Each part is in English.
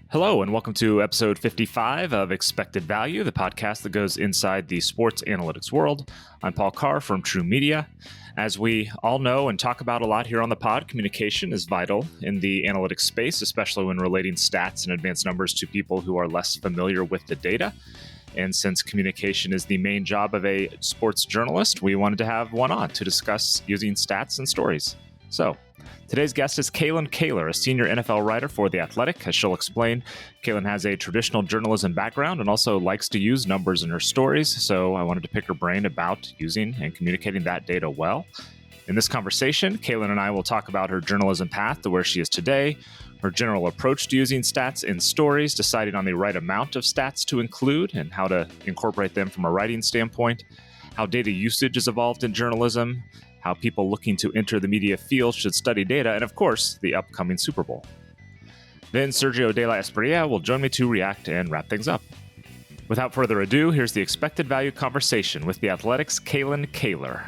Hello, and welcome to episode 55 of Expected Value, the podcast that goes inside the sports analytics world. I'm Paul Carr from True Media. As we all know and talk about a lot here on the pod, communication is vital in the analytics space, especially when relating stats and advanced numbers to people who are less familiar with the data. And since communication is the main job of a sports journalist, we wanted to have one on to discuss using stats and stories. So, today's guest is Kalyn Kahler, a senior NFL writer for The Athletic. As she'll explain, Kalyn has a traditional journalism background and also likes to use numbers in her stories, so I wanted to pick her brain about using and communicating that data well. In this conversation, Kalyn and I will talk about her journalism path to where she is today, her general approach to using stats in stories, deciding on the right amount of stats to include and how to incorporate them from a writing standpoint, how data usage has evolved in journalism, how people looking to enter the media field should study data, and of course, the upcoming Super Bowl. Then Sergio de la Espriella will join me to react and wrap things up. Without further ado, here's the Expected Value conversation with The Athletic's Kalyn Kahler.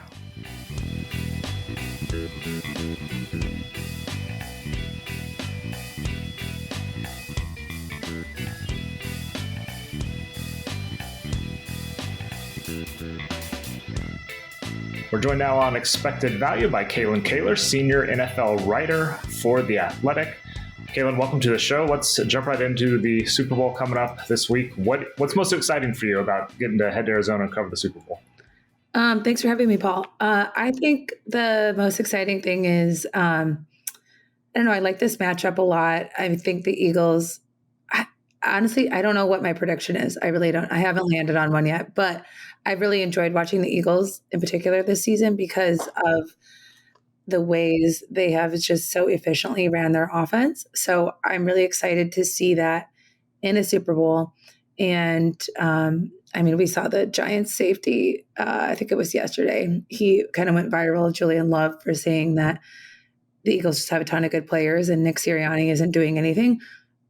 We're joined now on Expected Value by Kalyn Kahler, senior NFL writer for The Athletic. Kalyn, welcome to the show. Let's jump right into the Super Bowl coming up this week. What's most exciting for you about getting to head to Arizona and cover the Super Bowl? Thanks for having me, Paul. I think the most exciting thing is, I like this matchup a lot. I think the Eagles, honestly, I don't know what my prediction is. I really don't. I haven't landed on one yet, but I've really enjoyed watching the Eagles in particular this season because of the ways they have just so efficiently ran their offense. So I'm really excited to see that in a Super Bowl. And we saw the Giants safety, I think it was yesterday. He kind of went viral, Julian Love, for saying that the Eagles just have a ton of good players and Nick Sirianni isn't doing anything.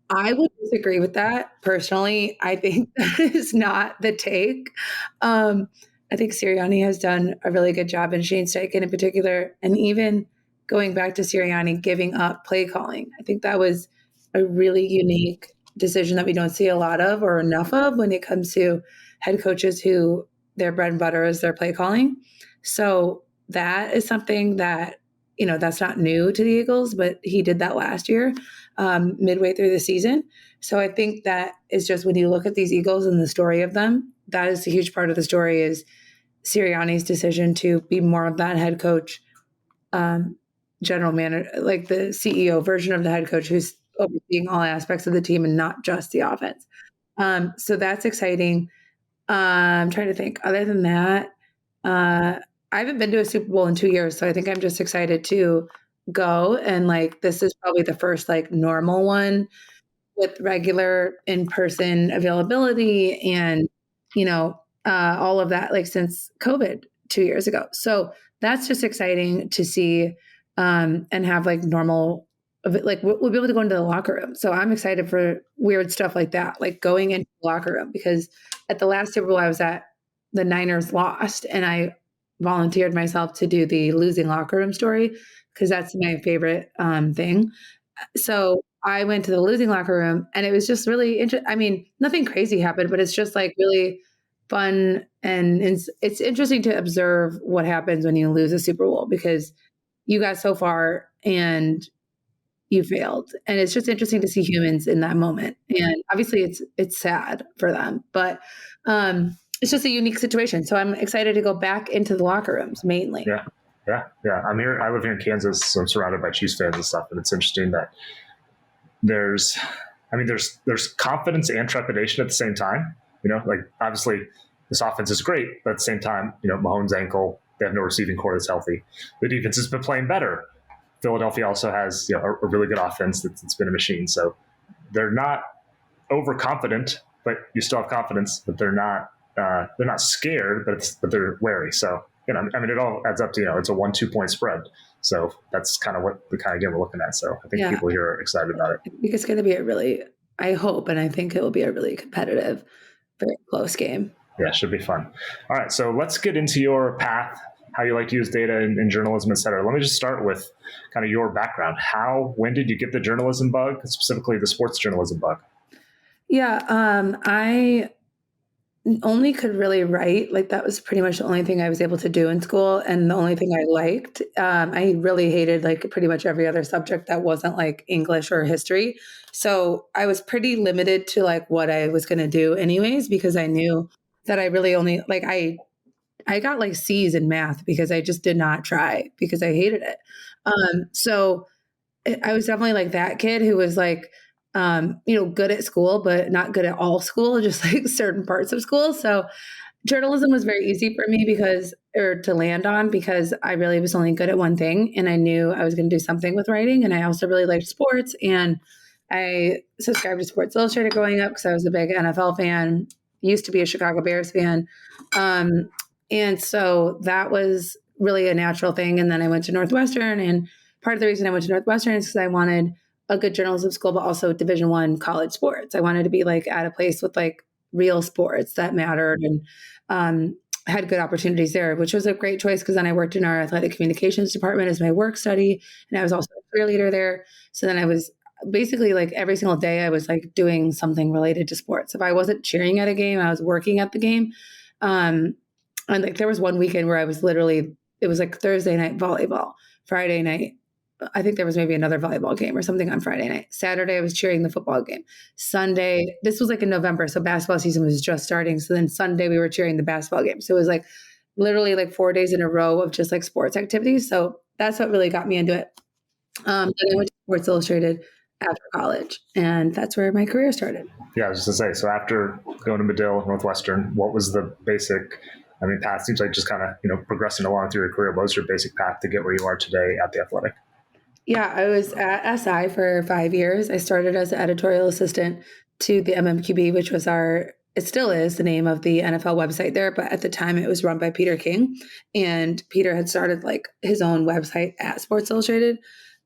I would disagree with that personally. I think that is not the take. I think Sirianni has done a really good job, and Shane Steichen in particular, and even going back to Sirianni giving up play calling. I think that was a really unique decision that we don't see a lot of or enough of when it comes to head coaches who their bread and butter is their play calling. So that is something that, that's not new to the Eagles, but he did that last year, midway through the season. So I think that is just when you look at these Eagles and the story of them, that is a huge part of the story is Sirianni's decision to be more of that head coach, general manager, like the CEO version of the head coach who's overseeing all aspects of the team and not just the offense. So that's exciting. I'm trying to think. Other than that, I haven't been to a Super Bowl in 2 years, so I think I'm just excited to go. And this is probably the first normal one with regular in-person availability and, all of that, since COVID 2 years ago. So that's just exciting to see and have normal, we'll be able to go into the locker room. So I'm excited for weird stuff like that, going into the locker room, because at the last Super Bowl I was at, the Niners lost, and I volunteered myself to do the losing locker room story because that's my favorite thing. So I went to the losing locker room, and it was just really interesting. Nothing crazy happened, but it's just really fun. And it's interesting to observe what happens when you lose a Super Bowl, because you got so far and you failed. And it's just interesting to see humans in that moment. And obviously it's sad for them, but it's just a unique situation. So I'm excited to go back into the locker rooms mainly. Yeah. I live here in Kansas, so I'm surrounded by Chiefs fans and stuff. And it's interesting that there's confidence and trepidation at the same time. Obviously this offense is great, but at the same time, Mahomes' ankle, they have no receiving core that's healthy. The defense has been playing better. Philadelphia also has a really good offense that's been a machine. So they're not overconfident, but you still have confidence. But they're not scared, but they're wary. So it all adds up to it's a 1-2 point spread. So that's kind of what the kind of game we're looking at. So I think people here are excited about it. I think it's going to be I hope, and I think it will be a really competitive very close game. Yeah, should be fun. All right, so let's get into your path, how you like to use data in journalism, et cetera. Let me just start with kind of your background. When did you get the journalism bug, specifically the sports journalism bug? Yeah, I only could really write. Like that was pretty much the only thing I was able to do in school, and the only thing I liked. I really hated like pretty much every other subject that wasn't like English or history. So I was pretty limited to like what I was going to do, anyways, because I knew that I really only like I got like C's in math because I just did not try because I hated it. So I was definitely like that kid who was like, good at school, but not good at all school, just like certain parts of school. So journalism was very easy for me or to land on because I really was only good at one thing and I knew I was going to do something with writing. And I also really liked sports and I subscribed to Sports Illustrated growing up because I was a big NFL fan, used to be a Chicago Bears fan. And so that was really a natural thing. And then I went to Northwestern, and part of the reason I went to Northwestern is because I wanted a good journalism school, but also Division I college sports. I wanted to be like at a place with like real sports that mattered and had good opportunities there, which was a great choice because then I worked in our athletic communications department as my work study. And I was also a cheerleader there. So then I was basically like every single day I was like doing something related to sports. If I wasn't cheering at a game, I was working at the game. And like there was one weekend where I was literally, it was like Thursday night volleyball, Friday night, I think there was maybe another volleyball game or something on Friday night. Saturday, I was cheering the football game. Sunday, this was like in November, so basketball season was just starting. So then Sunday, we were cheering the basketball game. So it was like literally like 4 days in a row of just like sports activities. So that's what really got me into it. Then I went to Sports Illustrated after college, and that's where my career started. Yeah, I was just going to say, so after going to Medill, Northwestern, what was the basic, path? Seems like just kind of, progressing along through your career. What was your basic path to get where you are today at The Athletic? Yeah, I was at SI for 5 years. I started as an editorial assistant to the MMQB, which was it still is the name of the NFL website there, but at the time it was run by Peter King. And Peter had started like his own website at Sports Illustrated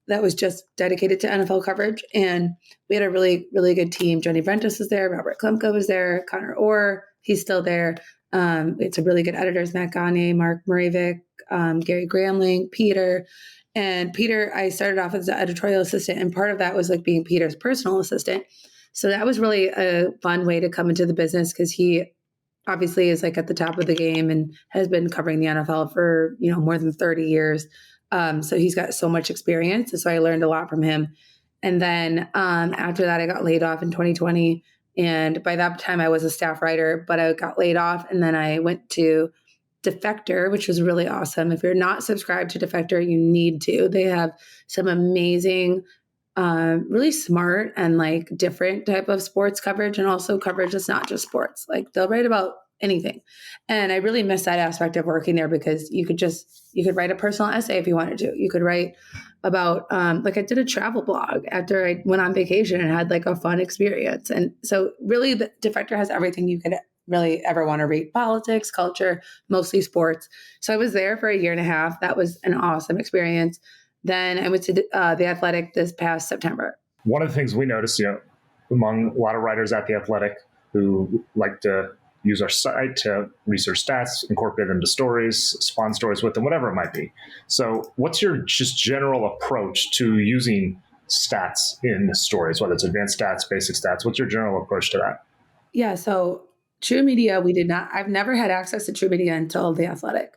that was just dedicated to NFL coverage. And we had a really, really good team. Joni Ventus was there, Robert Klemko was there, Connor Orr, he's still there. It's a really good editors, Matt Gagne, Mark Moravik, Gary Gramling, Peter. And Peter, I started off as an editorial assistant, and part of that was like being Peter's personal assistant. So that was really a fun way to come into the business because he obviously is like at the top of the game and has been covering the NFL for, more than 30 years. So he's got so much experience. And so I learned a lot from him. And then after that, I got laid off in 2020. And by that time, I was a staff writer, but I got laid off. And then I went to Defector, which was really awesome. If you're not subscribed to Defector, you need to. They have some amazing, really smart and like different type of sports coverage, and also coverage that's not just sports. Like they'll write about anything. And I really miss that aspect of working there because you could write a personal essay if you wanted to. You could write about, like I did a travel blog after I went on vacation and had like a fun experience. And so really the Defector has everything you could really ever want to read: politics, culture, mostly sports. So I was there for a year and a half. That was an awesome experience. Then I went to The Athletic this past September. One of the things we noticed, among a lot of writers at The Athletic who like to use our site to research stats, incorporate them into stories, spawn stories with them, whatever it might be. So what's your just general approach to using stats in stories, whether it's advanced stats, basic stats? What's your general approach to that? Yeah, so True Media, I've never had access to True Media until The Athletic.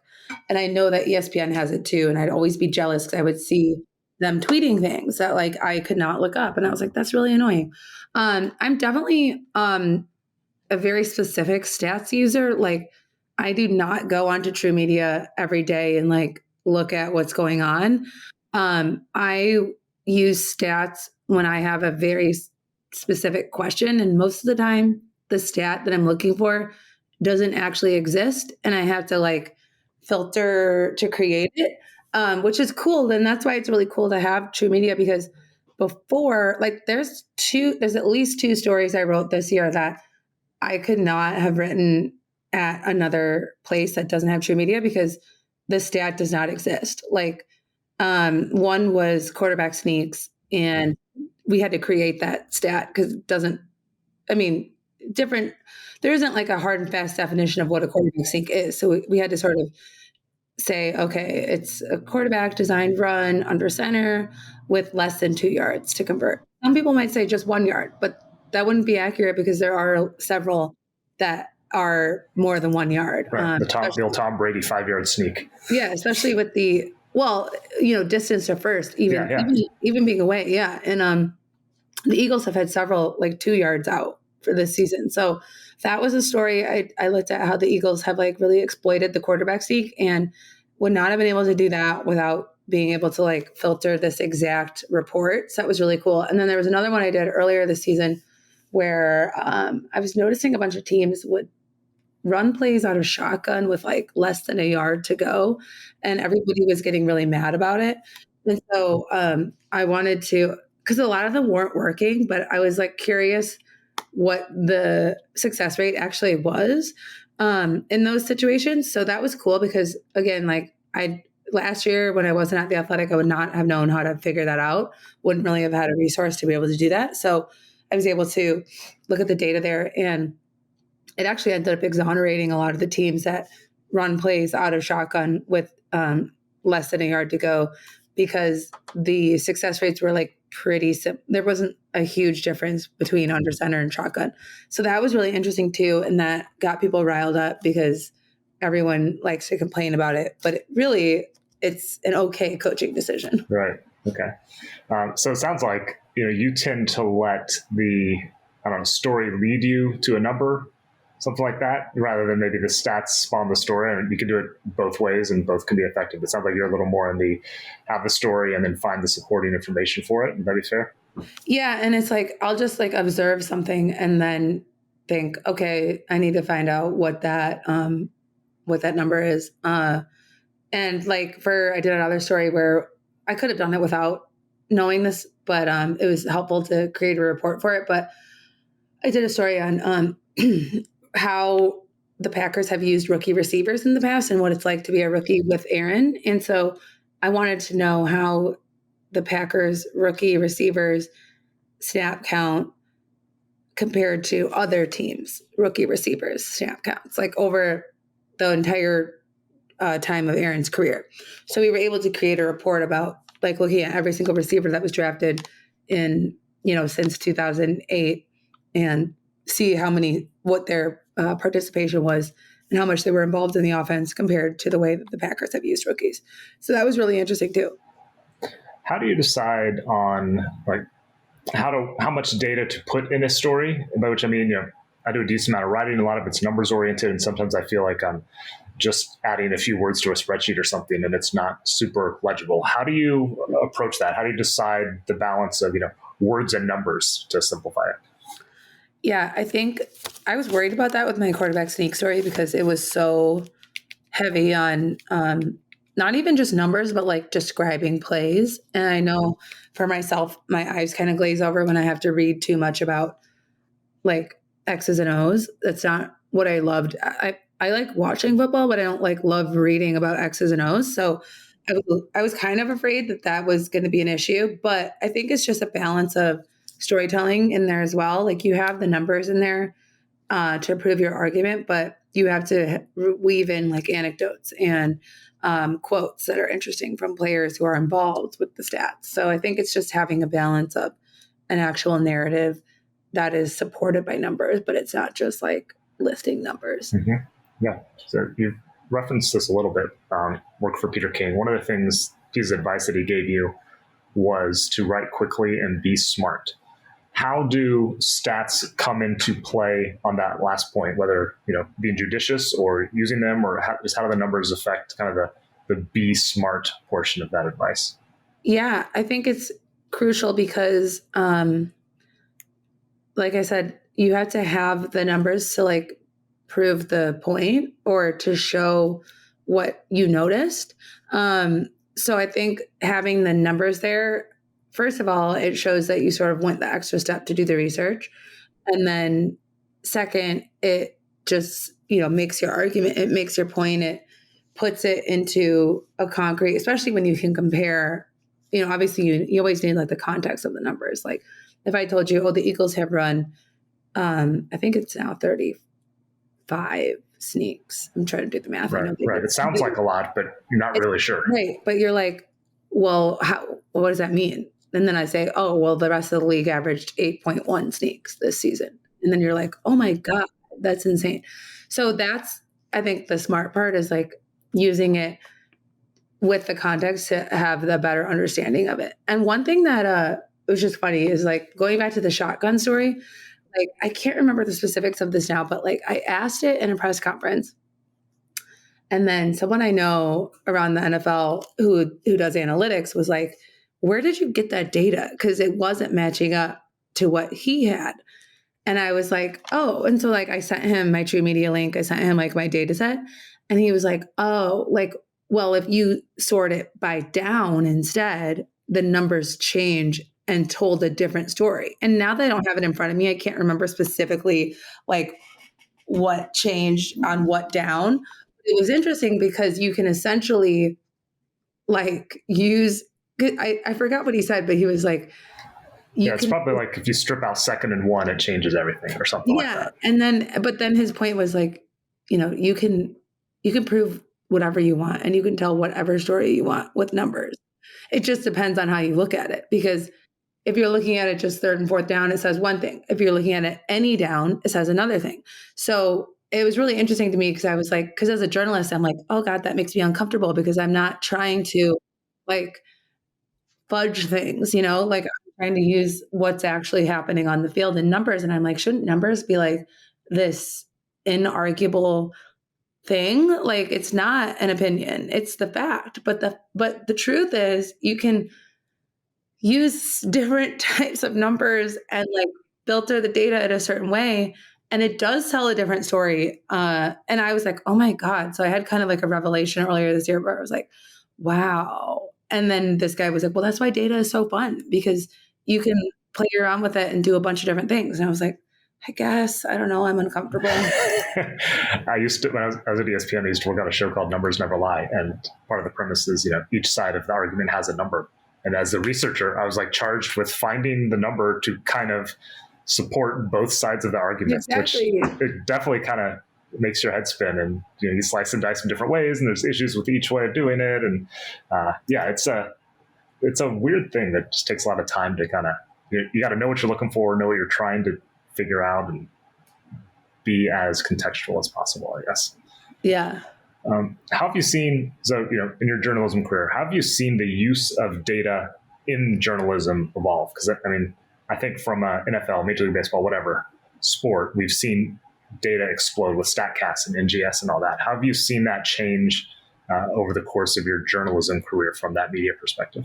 And I know that ESPN has it too. And I'd always be jealous because I would see them tweeting things that like I could not look up. And I was like, that's really annoying. I'm definitely a very specific stats user. Like I do not go onto True Media every day and like look at what's going on. I use stats when I have a very specific question. And most of the time, the stat that I'm looking for doesn't actually exist. And I have to like filter to create it, which is cool. And that's why it's really cool to have True Media, because before, like there's at least 2 stories I wrote this year that I could not have written at another place that doesn't have True Media because the stat does not exist. Like one was quarterback sneaks, and we had to create that stat because it doesn't, different, there isn't like a hard and fast definition of what a quarterback sneak is. So we had to sort of say, okay, it's a quarterback designed run under center with less than 2 yards to convert. Some people might say just 1 yard, but that wouldn't be accurate because there are several that are more than 1 yard. Right. The old Tom Brady 5-yard sneak. Yeah, especially with the, distance to first, even being away. Yeah. And the Eagles have had several like 2 yards out for this season. So that was a story. I looked at how the Eagles have like really exploited the quarterback sneak and would not have been able to do that without being able to like filter this exact report. So that was really cool. And then there was another one I did earlier this season where I was noticing a bunch of teams would run plays out of shotgun with like less than a yard to go. And everybody was getting really mad about it. And so I wanted to, because a lot of them weren't working, but I was like curious what the success rate actually was in those situations. So that was cool because again, like last year when I wasn't at the Athletic, I would not have known how to figure that out. Wouldn't really have had a resource to be able to do that. So I was able to look at the data there, and it actually ended up exonerating a lot of the teams that run plays out of shotgun with less than a yard to go, because the success rates were like pretty simple. There wasn't a huge difference between under center and shotgun. So that was really interesting too. And that got people riled up because everyone likes to complain about it, but it's an okay coaching decision. Right. Okay. So it sounds like, you tend to let the, story lead you to a number, something like that, rather than maybe the stats spawn the story. And you can do it both ways and both can be effective. It sounds like you're a little more in the have the story and then find the supporting information for it. Would that be fair? Yeah. And it's like, I'll just like observe something and then think, okay, I need to find out what that number is. And like I did another story where I could have done it without knowing this, but it was helpful to create a report for it. But I did a story on how the Packers have used rookie receivers in the past and what it's like to be a rookie with Aaron. And so I wanted to know how the Packers rookie receivers snap count compared to other teams' rookie receivers snap counts, like over the entire time of Aaron's career. So we were able to create a report about like looking at every single receiver that was drafted in, since 2008 and see what their participation was and how much they were involved in the offense compared to the way that the Packers have used rookies. So that was really interesting too. How do you decide on like how much data to put in a story? By which I mean, I do a decent amount of writing. A lot of it's numbers oriented, and sometimes I feel like I'm just adding a few words to a spreadsheet or something, and it's not super legible. How do you approach that? How do you decide the balance of words and numbers to simplify it? Yeah, I think I was worried about that with my quarterback sneak story because it was so heavy on not even just numbers, but like describing plays. And I know for myself, my eyes kind of glaze over when I have to read too much about like X's and O's. That's not what I loved. I like watching football, but I don't like love reading about X's and O's. So I was kind of afraid that was going to be an issue, but I think it's just a balance of storytelling in there as well. Like you have the numbers in there to prove your argument, but you have to weave in like anecdotes and quotes that are interesting from players who are involved with the stats. So I think it's just having a balance of an actual narrative that is supported by numbers, but it's not just like listing numbers. Mm-hmm. Yeah. So you referenced this a little bit. Work for Peter King. One of the piece of advice that he gave you was to write quickly and be smart. How do stats come into play on that last point, whether, being judicious or using them, or how do the numbers affect kind of the be smart portion of that advice? Yeah, I think it's crucial because, like I said, you have to have the numbers to like prove the point or to show what you noticed. So I think having the numbers there, first of all, it shows that you sort of went the extra step to do the research. And then second, it just, makes your argument, it makes your point, it puts it into a concrete, especially when you can compare, obviously you always need like the context of the numbers. Like if I told you, the Eagles have run I think it's now 35 sneaks. I'm trying to do the math. Right. Right. It sounds like a lot, but you're not really sure. Right. But you're like, well, what does that mean? And then I say, oh, well, the rest of the league averaged 8.1 sneaks this season. And then you're like, oh my God, that's insane. So that's, I think the smart part is like using it with the context to have the better understanding of it. And one thing that was just funny is like going back to the shotgun story, like I can't remember the specifics of this now, but like I asked it in a press conference. And then someone I know around the NFL who does analytics was like, where did you get that data? Because it wasn't matching up to what he had. And I was like, oh. And so like I sent him my True Media link. I sent him like my data set. And he was like, oh, like, well, if you sort it by down instead, the numbers change and told a different story. And now that I don't have it in front of me, I can't remember specifically like what changed on what down. It was interesting because you can essentially like use, I forgot what he said, but he was like, it's probably like if you strip out 2nd and 1, it changes everything or something like that. But then his point was like, you can prove whatever you want and you can tell whatever story you want with numbers. It just depends on how you look at it, because if you're looking at it just 3rd and 4th down, it says one thing. If you're looking at it any down, it says another thing. So it was really interesting to me because I was like, because as a journalist, I'm like, oh God, that makes me uncomfortable because I'm not trying to like fudge things, like I'm trying to use what's actually happening on the field in numbers. And I'm like, shouldn't numbers be like this inarguable thing? Like it's not an opinion, it's the fact. But the truth is you can use different types of numbers and like filter the data in a certain way. And it does tell a different story. And I was like, oh my God. So I had kind of like a revelation earlier this year where I was like, wow. And then this guy was like, well, that's why data is so fun, because you can play around with it and do a bunch of different things. And I was like, I guess, I don't know, I'm uncomfortable. I used to, when I was at ESPN, I used to work on a show called Numbers Never Lie. And part of the premise is, each side of the argument has a number. And as the researcher, I was like charged with finding the number to kind of support both sides of the argument, exactly. Which it definitely kind of makes your head spin, and you slice and dice in different ways, and there's issues with each way of doing it, and it's a weird thing that just takes a lot of time to kind of you got to know what you're looking for, know what you're trying to figure out, and be as contextual as possible, I guess. Yeah. How have you seen, in your journalism career, how have you seen the use of data in journalism evolve? Because I think from NFL, Major League Baseball, whatever sport, we've seen data explode with StatCast and NGS and all that. How have you seen that change over the course of your journalism career from that media perspective?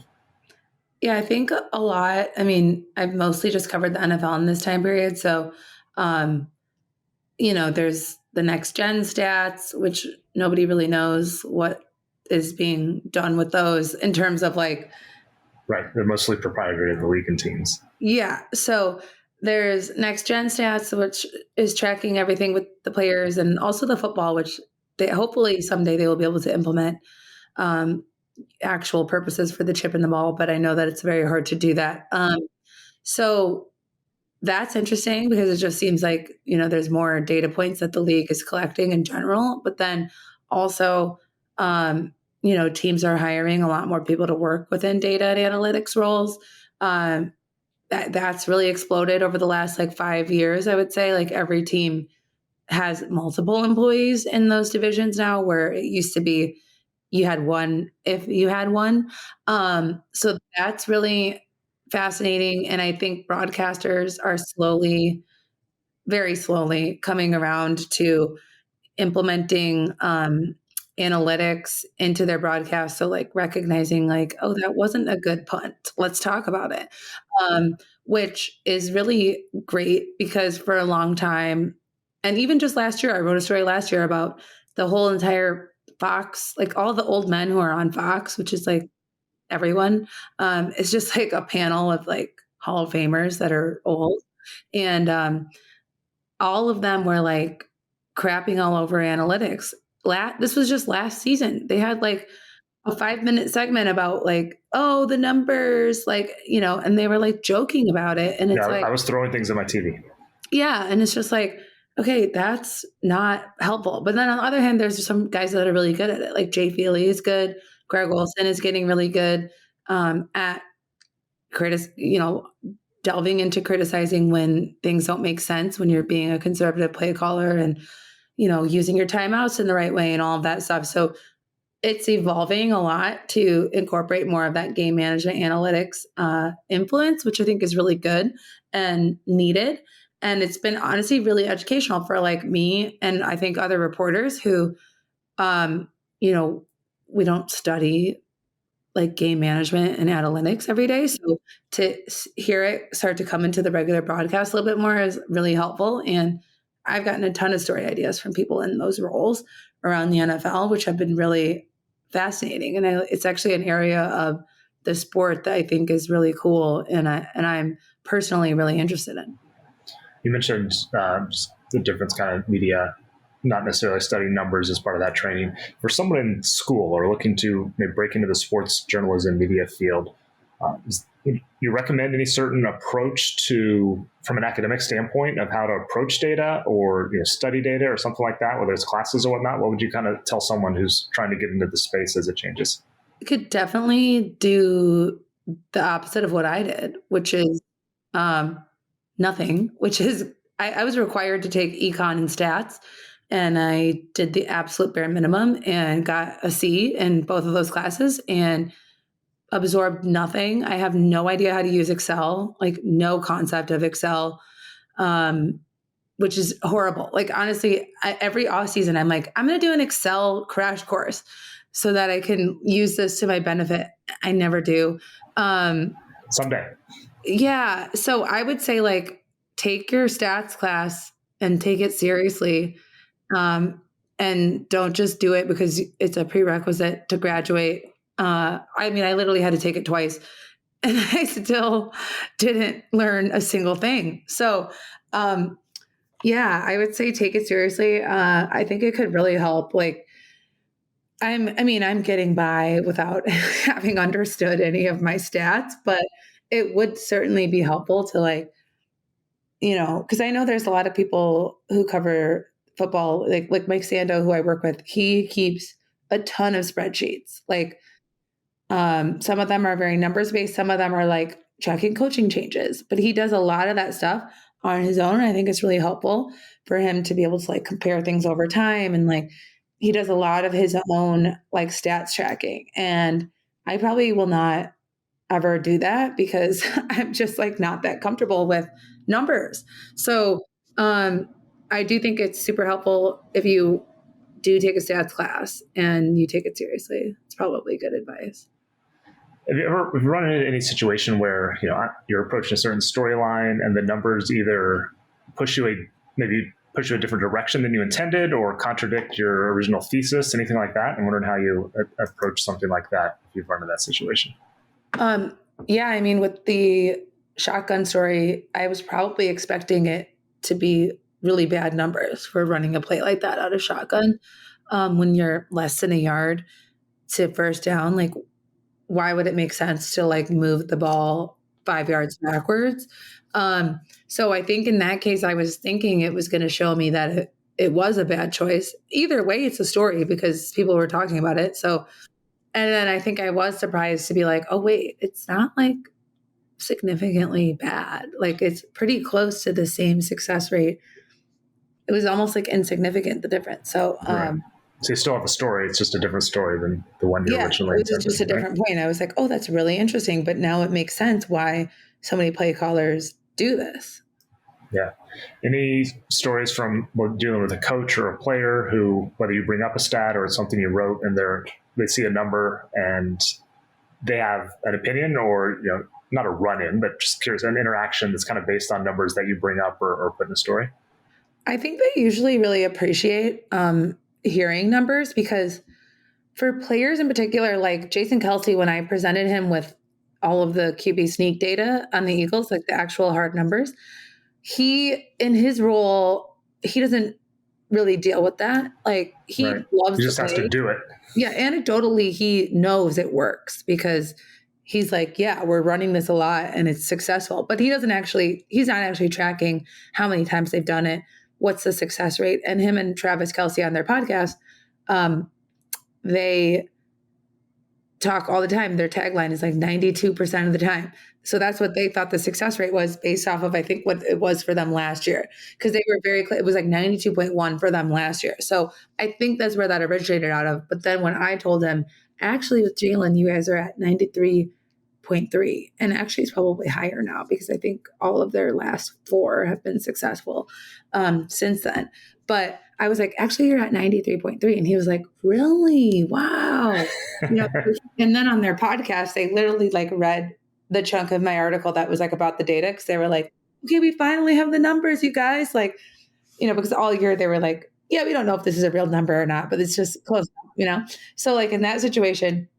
Yeah, I think a lot. I've mostly just covered the NFL in this time period. So, there's the next gen stats, which nobody really knows what is being done with those in terms of like. Right. They're mostly proprietary to the league and teams. Yeah. So there's next gen stats, which is tracking everything with the players, and also the football, which they hopefully someday they will be able to implement actual purposes for the chip in the ball. But I know that it's very hard to do that. So that's interesting because it just seems like, there's more data points that the league is collecting in general, but then also, teams are hiring a lot more people to work within data and analytics roles. That's really exploded over the last 5 years. I would say every team has multiple employees in those divisions now, where it used to be you had one if you had one. So that's really fascinating. And I think broadcasters are very slowly coming around to implementing analytics into their broadcast. So recognizing oh, that wasn't a good punt. Let's talk about it. Which is really great because for a long time, and even just last year, I wrote a story last year about the whole entire Fox, all the old men who are on Fox, which is everyone. It's just a panel of Hall of Famers that are old. And all of them were crapping all over analytics. This was just last season. They had a 5-minute segment about oh, the numbers, and they were joking about it. And it's I was throwing things at my TV. Yeah. And it's just like, okay, that's not helpful. But then on the other hand, there's some guys that are really good at it. Like Jay Feely is good. Greg Olson is getting really good at delving into criticizing when things don't make sense, when you're being a conservative play caller and, using your timeouts in the right way and all of that stuff. So it's evolving a lot to incorporate more of that game management analytics influence, which I think is really good and needed. And it's been honestly really educational for like me and I think other reporters who, um, we don't study like game management and analytics every day. So to hear it start to come into the regular broadcast a little bit more is really helpful. And I've gotten a ton of story ideas from people in those roles around the NFL, which have been really fascinating. And it's actually an area of the sport that I think is really cool, and I'm personally really interested in. You mentioned just the difference kind of media, not necessarily studying numbers as part of that training. For someone in school or looking to maybe break into the sports journalism media field, you recommend any certain approach from an academic standpoint of how to approach data or study data or something like that, whether it's classes or whatnot? What would you kind of tell someone who's trying to get into the space as it changes? You could definitely do the opposite of what I did, which is nothing, which is I was required to take econ and stats, and I did the absolute bare minimum and got a C in both of those classes and absorbed nothing. I have no idea how to use Excel, like no concept of Excel, which is horrible. Like honestly, every off season, I'm like, I'm going to do an Excel crash course so that I can use this to my benefit. I never do. Someday. Yeah. So I would say like take your stats class and take it seriously. And don't just do it because it's a prerequisite to graduate. I literally had to take it twice and I still didn't learn a single thing. So, I would say take it seriously. I think it could really help. Like, I'm getting by without having understood any of my stats, but it would certainly be helpful to like, because I know there's a lot of people who cover football, like Mike Sando, who I work with. He keeps a ton of spreadsheets. Like, some of them are very numbers based. Some of them are like tracking coaching changes, but he does a lot of that stuff on his own. I think it's really helpful for him to be able to like compare things over time. And like, he does a lot of his own like stats tracking. And I probably will not ever do that because I'm just like not that comfortable with numbers. So, I do think it's super helpful if you do take a stats class and you take it seriously. It's probably good advice. Have you ever run into any situation where you're approaching a certain storyline and the numbers either push you a different direction than you intended or contradict your original thesis, anything like that? I'm wondering how you approach something like that if you've run into that situation. With the shotgun story, I was probably expecting it to be really bad numbers for running a play like that out of shotgun. When you're less than a yard to first down, like why would it make sense to like move the ball 5 yards backwards? So I think in that case, I was thinking it was going to show me that it was a bad choice. Either way, it's a story because people were talking about it. So, and then I think I was surprised to be like, oh, wait, it's not like significantly bad. Like it's pretty close to the same success rate. It was almost like insignificant, the difference. So, right. So you still have a story. It's just a different story than the one you originally intended. It was just a different point. I was like, oh, that's really interesting. But now it makes sense why so many play callers do this. Yeah. Any stories from dealing with a coach or a player who, whether you bring up a stat or it's something you wrote and they see a number and they have an opinion or, not a run-in, but just curious, an interaction that's kind of based on numbers that you bring up or put in a story? I think they usually really appreciate hearing numbers because for players in particular, like Jason Kelce, when I presented him with all of the QB sneak data on the Eagles, like the actual hard numbers, he, in his role, he doesn't really deal with that. Like he loves he just has to do it. Yeah. Anecdotally, he knows it works because he's like, yeah, we're running this a lot and it's successful, but he's not actually tracking how many times they've done it. What's the success rate? And him and Travis Kelce on their podcast, they talk all the time. Their tagline is like 92% of the time. So that's what they thought the success rate was based off of, I think, what it was for them last year. Because they were very clear. It was like 92.1 for them last year. So I think that's where that originated out of. But then when I told him, actually with Jalen, you guys are at 93.3. And actually it's probably higher now because I think all of their last 4 have been successful since then. But I was like, actually, you're at 93.3. And he was like, really? Wow. And then on their podcast, they literally like read the chunk of my article that was like about the data. Cause they were like, okay, we finally have the numbers, you guys. Like, because all year they were like, yeah, we don't know if this is a real number or not, but it's just close, So like in that situation,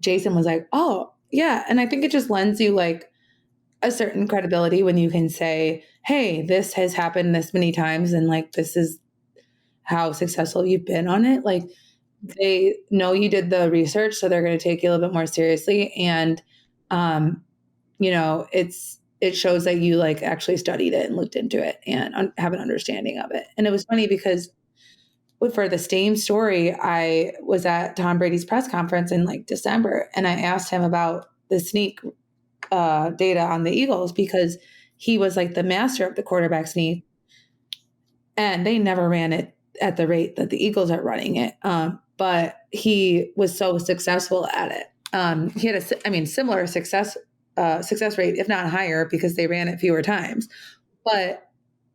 Jason was like, oh yeah. And I think it just lends you like a certain credibility when you can say, hey, this has happened this many times. And like, this is how successful you've been on it. Like they know you did the research, so they're going to take you a little bit more seriously. And, it shows that you like actually studied it and looked into it and have an understanding of it. And it was funny because for the same story, I was at Tom Brady's press conference in like December, and I asked him about the sneak data on the Eagles because he was like the master of the quarterback sneak, and they never ran it at the rate that the Eagles are running it. But he was so successful at it. He had a similar success rate, if not higher, because they ran it fewer times. But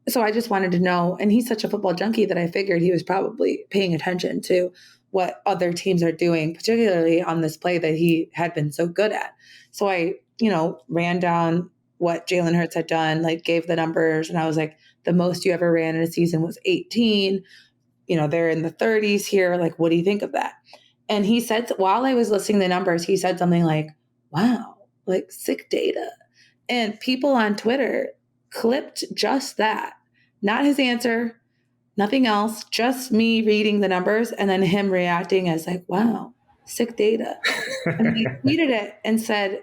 so I just wanted to know, and he's such a football junkie that I figured he was probably paying attention to what other teams are doing, particularly on this play that he had been so good at. So I, ran down what Jalen Hurts had done, like gave the numbers, and I was like, the most you ever ran in a season was 18. They're in the 30s here. Like, what do you think of that? And he said, while I was listing the numbers, he said something like, wow, like sick data. And people on Twitter clipped just that, not his answer, nothing else, just me reading the numbers and then him reacting as like, wow, sick data. And he tweeted it and said,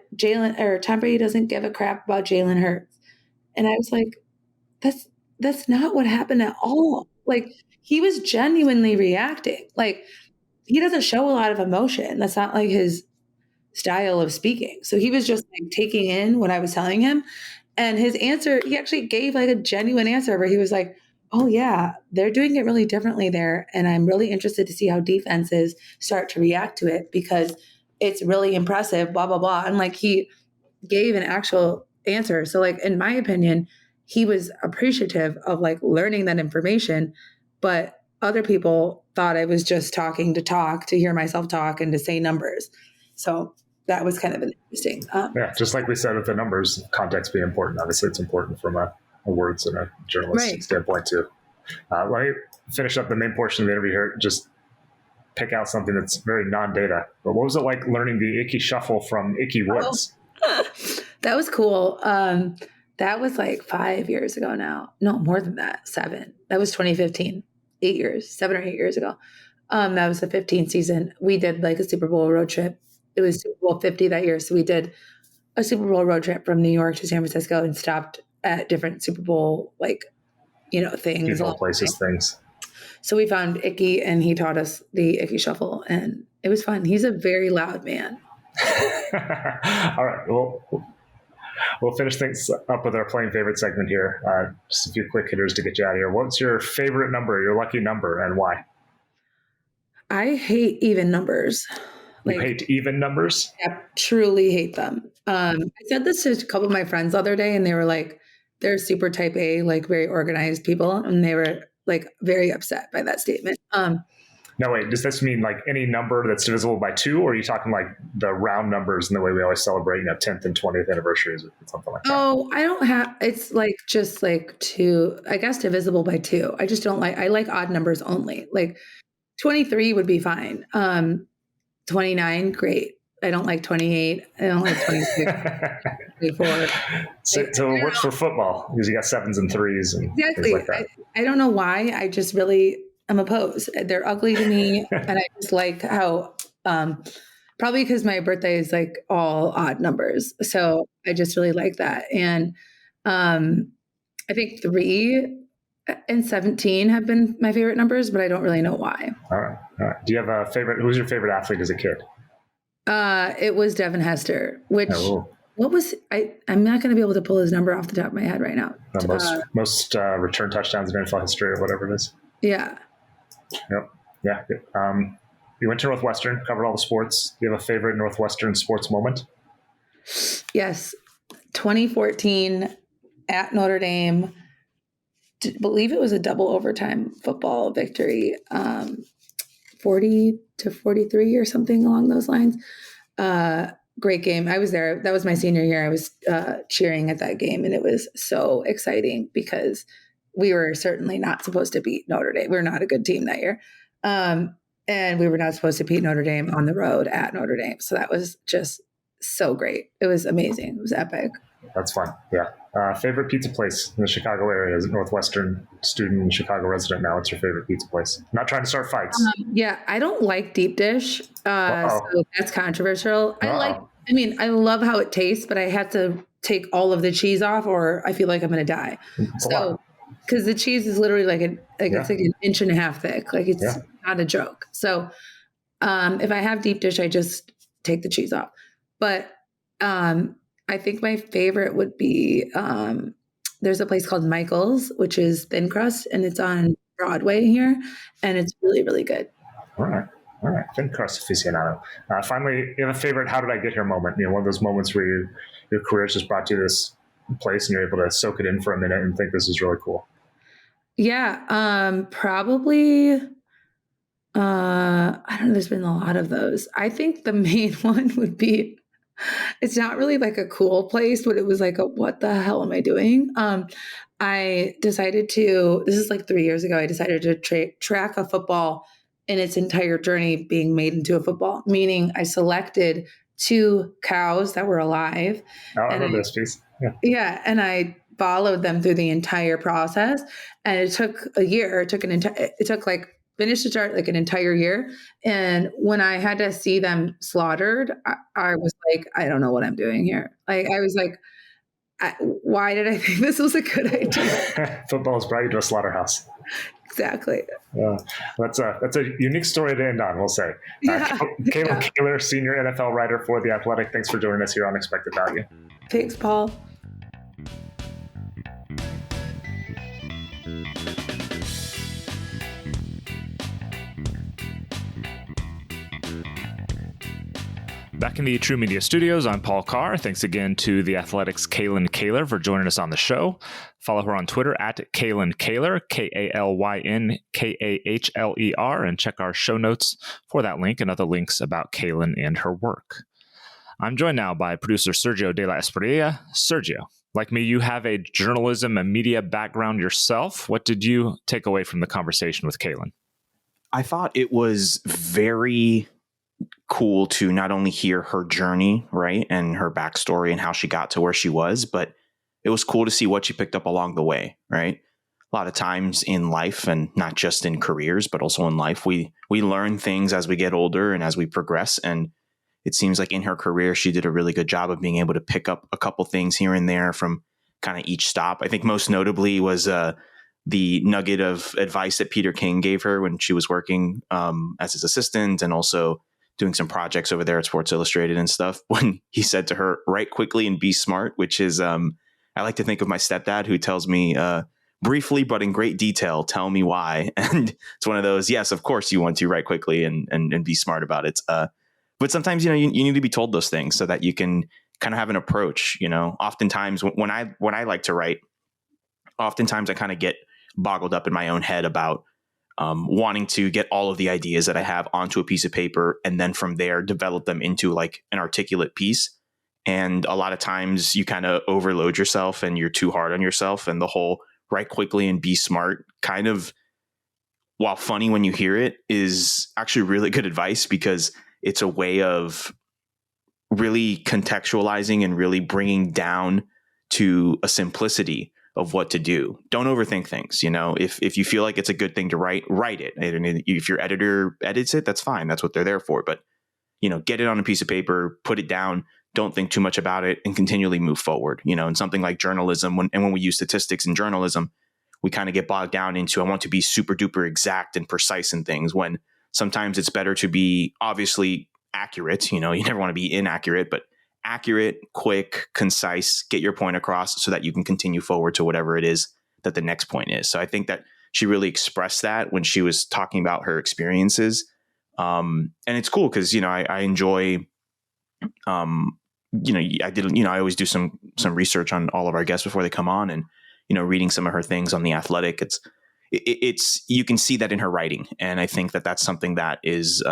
Tom Brady doesn't give a crap about Jalen Hurts. And I was like, that's not what happened at all. Like he was genuinely reacting. Like he doesn't show a lot of emotion. That's not like his style of speaking. So he was just like taking in what I was telling him. And his answer, he actually gave like a genuine answer where he was like, oh yeah, they're doing it really differently there. And I'm really interested to see how defenses start to react to it because it's really impressive, blah, blah, blah. And like he gave an actual answer. So like, in my opinion, he was appreciative of like learning that information, but other people thought I was just talking to talk, to hear myself talk and to say numbers. So that was kind of an interesting. Just like we said with the numbers, context being important. Obviously, it's important from a words and a journalistic standpoint too. Let me finish up the main portion of the interview here. Just pick out something that's very non-data. But what was it like learning the Ickey shuffle from Ickey Woods? That was cool. That was like 5 years ago now. No, more than that, 7. That was 2015. 7 or 8 years ago. That was the 15th season. We did like a Super Bowl road trip. It was Super Bowl 50 that year. So we did a Super Bowl road trip from New York to San Francisco and stopped at different Super Bowl, things. Things. So we found Ickey and he taught us the Ickey shuffle and it was fun. He's a very loud man. All right. We'll finish things up with our playing favorite segment here. Just a few quick hitters to get you out of here. What's your favorite number, your lucky number, and why? I hate even numbers. You hate even numbers? I truly hate them. I said this to a couple of my friends the other day and they were like, they're super type A, like very organized people. And they were like very upset by that statement. No, wait, does this mean like any number that's divisible by 2? Or are you talking like the round numbers and the way we always celebrate 10th and 20th anniversaries or something like that? Oh, I don't have, it's like just like 2, I guess divisible by 2. I just don't I like odd numbers only. Like 23 would be fine. 29, great. I don't like 28. I don't like 22. 24. So it works for football because you got 7s and 3s and exactly. things like that. I don't know why. I just really am opposed. They're ugly to me. And I just like how probably because my birthday is like all odd numbers. So I just really like that. And I think 3 and 17 have been my favorite numbers, but I don't really know why. All right. All right. Do you have a favorite? Who was your favorite athlete as a kid? It was Devin Hester, which what was I'm not going to be able to pull his number off the top of my head right now. Most return touchdowns in NFL history, or whatever it is. Yeah. Yep. Yeah. You went to Northwestern, covered all the sports. Do you have a favorite Northwestern sports moment? Yes. 2014 at Notre Dame. I believe it was a double overtime football victory, 40-43 or something along those lines. Great game. I was there. That was my senior year. I was cheering at that game, and it was so exciting because we were certainly not supposed to beat Notre Dame. We were not a good team that year. And we were not supposed to beat Notre Dame on the road at Notre Dame. So that was just so great. It was amazing. It was epic. That's fun. Yeah. Favorite pizza place in the Chicago area? As a Northwestern student, Chicago resident now, what's your favorite pizza place? I'm not trying to start fights. Yeah, I don't like deep dish. So that's controversial. I love how it tastes, but I have to take all of the cheese off or I feel like I'm going to die. So, because the cheese is literally it's like an inch and a half thick. Like it's not a joke. So if I have deep dish, I just take the cheese off. But I think my favorite would be there's a place called Michael's, which is thin crust, and it's on Broadway here, and it's really, really good. All right. Thin crust aficionado. Finally, you have a favorite "How did I get here" moment? One of those moments where your career just brought you to this place, and you're able to soak it in for a minute and think this is really cool. Yeah, probably. I don't know. There's been a lot of those. I think the main one would be. It's not really like a cool place, but it was like, what the hell am I doing? I decided this is like 3 years ago, I decided to track a football in its entire journey being made into a football, meaning I selected 2 cows that were alive. I remember this piece. Yeah. And I followed them through the entire process. And it took a year. It took finish to start like an entire year. And when I had to see them slaughtered, I was like, I don't know what I'm doing here. Like, I was like, why did I think this was a good idea? Football has brought you to a slaughterhouse. Exactly. That's a unique story to end on, we'll say. Kalyn Kahler, senior NFL writer for The Athletic. Thanks for joining us here on Expected Value. Thanks, Paul. Back in the True Media studios, I'm Paul Carr. Thanks again to The Athletic's Kalyn Kahler for joining us on the show. Follow her on Twitter at Kalyn Kahler, KalynKahler, and check our show notes for that link and other links about Kalyn and her work. I'm joined now by producer Sergio de la Espriella. Sergio, like me, you have a journalism and media background yourself. What did you take away from the conversation with Kalyn? I thought it was very cool to not only hear her journey, right, and her backstory and how she got to where she was, but it was cool to see what she picked up along the way, right? A lot of times in life, and not just in careers, but also in life, we learn things as we get older and as we progress. And it seems like in her career, she did a really good job of being able to pick up a couple things here and there from kind of each stop. I think most notably was the nugget of advice that Peter King gave her when she was working as his assistant and also doing some projects over there at Sports Illustrated and stuff, when he said to her, write quickly and be smart, which is, I like to think of my stepdad who tells me, briefly, but in great detail, tell me why. And it's one of those, yes, of course you want to write quickly and be smart about it. But sometimes, you need to be told those things so that you can kind of have an approach. Oftentimes when I like to write, oftentimes I kind of get boggled up in my own head about wanting to get all of the ideas that I have onto a piece of paper and then from there develop them into like an articulate piece. And a lot of times you kind of overload yourself and you're too hard on yourself, and the whole write quickly and be smart kind of, while funny when you hear it, is actually really good advice, because it's a way of really contextualizing and really bringing down to a simplicity of what to do. Don't overthink things. If you feel like it's a good thing to write it. And if your editor edits it, that's fine. That's what they're there for. But, get it on a piece of paper, put it down, don't think too much about it, and continually move forward. And something like journalism, when we use statistics in journalism, we kind of get bogged down into, I want to be super duper exact and precise in things, when sometimes it's better to be obviously accurate. You never want to be inaccurate, but accurate, quick, concise, get your point across so that you can continue forward to whatever it is that the next point is. So I think that she really expressed that when she was talking about her experiences. And it's cool because, I enjoy, I always do some research on all of our guests before they come on, and, reading some of her things on The Athletic. It's you can see that in her writing. And I think that that's something that is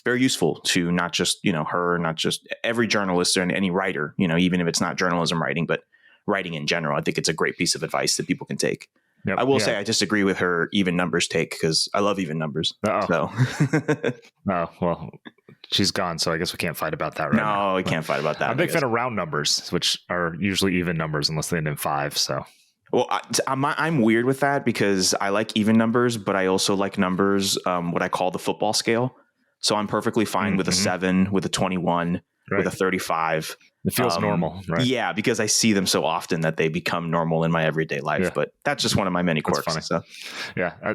very useful to not just, her, not just every journalist or any writer, even if it's not journalism writing, but writing in general. I think it's a great piece of advice that people can take. Yep. I will say I disagree with her even numbers take, because I love even numbers. So. Oh, well, she's gone, so I guess we can't fight about that right now. No, we can't fight about that. I'm a big fan of round numbers, which are usually even numbers unless they end in 5. So. Well, I'm weird with that because I like even numbers, but I also like numbers, what I call the football scale. So I'm perfectly fine with a 7, with a 21, with a 35. It feels normal, right? Yeah, because I see them so often that they become normal in my everyday life. Yeah. But that's just one of my many quirks. That's funny. So. Yeah.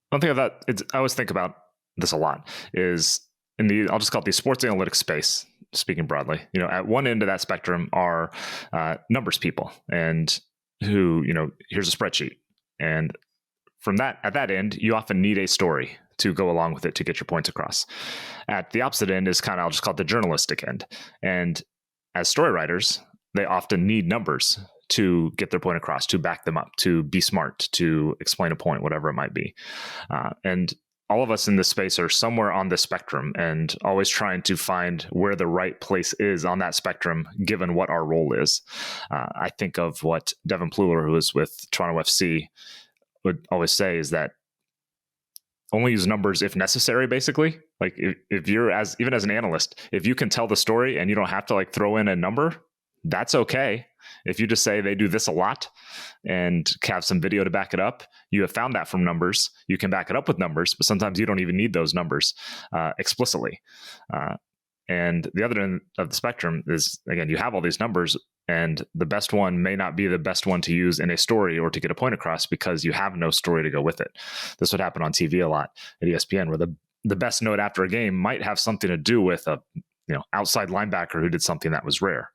One thing of that, I always think about this a lot, is I'll just call it the sports analytics space, speaking broadly. At one end of that spectrum are numbers people, and who, here's a spreadsheet. And at that end, you often need a story to go along with it to get your points across. At the opposite end is I'll just call it the journalistic end. And as story writers, they often need numbers to get their point across, to back them up, to be smart, to explain a point, whatever it might be. And all of us in this space are somewhere on the spectrum, and always trying to find where the right place is on that spectrum, given what our role is. I think of what Devin Pluler, who is with Toronto FC, would always say, is that only use numbers if necessary, basically. Like if you're even as an analyst, if you can tell the story and you don't have to throw in a number, that's okay. If you just say they do this a lot and have some video to back it up, you have found that from numbers. You can back it up with numbers, but sometimes you don't even need those numbers explicitly. And the other end of the spectrum is, again, you have all these numbers, and the best one may not be the best one to use in a story or to get a point across because you have no story to go with it. This would happen on TV a lot at ESPN, where the best note after a game might have something to do with a outside linebacker who did something that was rare.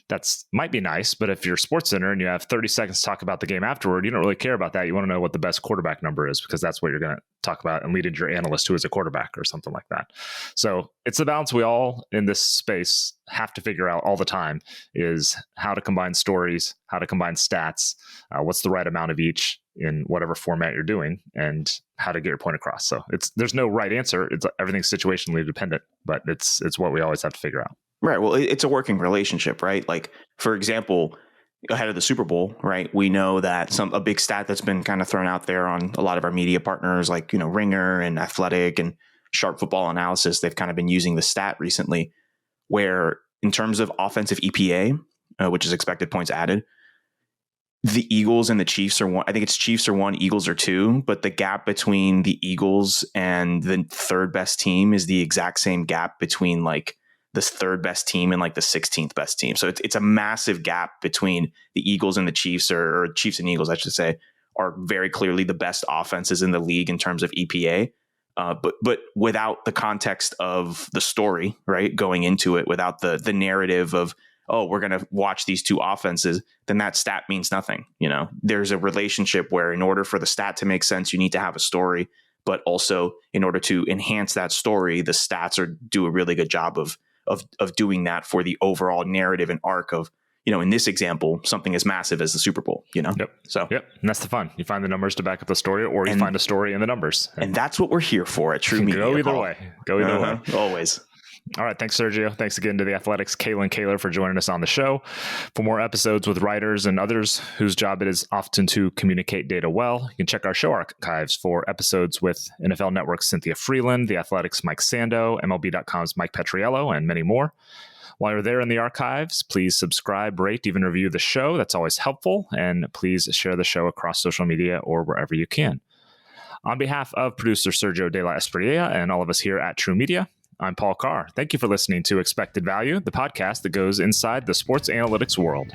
That's might be nice, but if you're SportsCenter and you have 30 seconds to talk about the game afterward, you don't really care about that. You want to know what the best quarterback number is, because that's what you're going to talk about and lead into your analyst who is a quarterback or something like that. So it's the balance we all in this space have to figure out all the time, is how to combine stories, how to combine stats, what's the right amount of each in whatever format you're doing, and how to get your point across. So there's no right answer. Everything's situationally dependent, but it's what we always have to figure out. Right. Well, it's a working relationship, right? Like, for example, ahead of the Super Bowl, right? We know that a big stat that's been kind of thrown out there on a lot of our media partners, like, Ringer and Athletic and Sharp Football Analysis, they've kind of been using the stat recently, where in terms of offensive EPA, which is expected points added, the Eagles and the Chiefs are one. I think it's Chiefs are 1, Eagles are 2, but the gap between the Eagles and the third best team is the exact same gap between this third best team and the 16th best team. So it's a massive gap between the Eagles and the Chiefs, or Chiefs and Eagles, I should say, are very clearly the best offenses in the league in terms of EPA. But without the context of the story, right, going into it, without the narrative of, oh, we're going to watch these two offenses, then that stat means nothing. There's a relationship where in order for the stat to make sense, you need to have a story, but also in order to enhance that story, the stats do a really good job of doing that for the overall narrative and arc of, in this example, something as massive as the Super Bowl, Yep. So, yep. And that's the fun. You find the numbers to back up the story, or you find a story in the numbers. And that's what we're here for at True Media. Go either way. Always. All right. Thanks, Sergio. Thanks again to the Athletic's Kalyn Kahler for joining us on the show. For more episodes with writers and others whose job it is often to communicate data well, you can check our show archives for episodes with NFL Network's Cynthia Freeland, the Athletic's Mike Sando, MLB.com's Mike Petriello, and many more. While you're there in the archives, please subscribe, rate, even review the show. That's always helpful. And please share the show across social media or wherever you can. On behalf of producer Sergio de la Espriella and all of us here at True Media, I'm Paul Carr. Thank you for listening to Expected Value, the podcast that goes inside the sports analytics world.